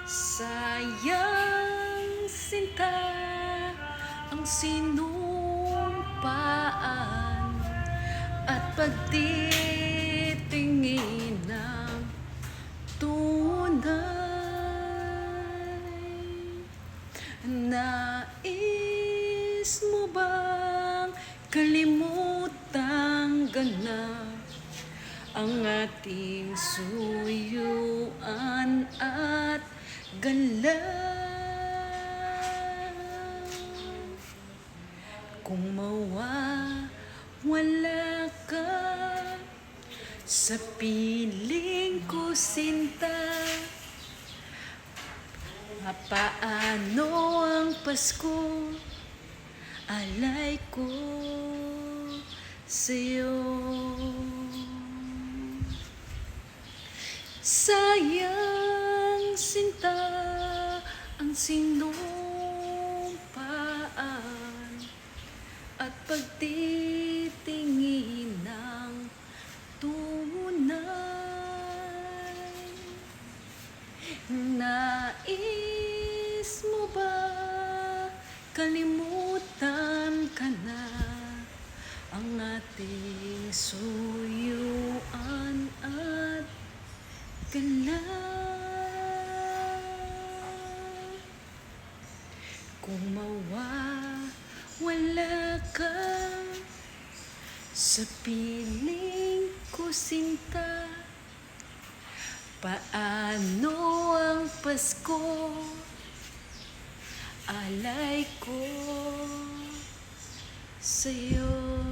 Sayang sinta ang sinumpaan at pagtitingin ng tunay. Nais mo bang kalimutang ganap ang ating suyuan at galaw? Kung mawawala ka sa piling ko, sinta, paano ang Pasko? Alay ko sa'yo. Sayang sinta ang sinumpaan at pagtitingin ng tunay. Nais mo ba kalimutan ka na ang ating suyuan at galaw? Kung mawawala ka sa piling ko, sinta, paano ang Pasko? Alay ko sa'yo.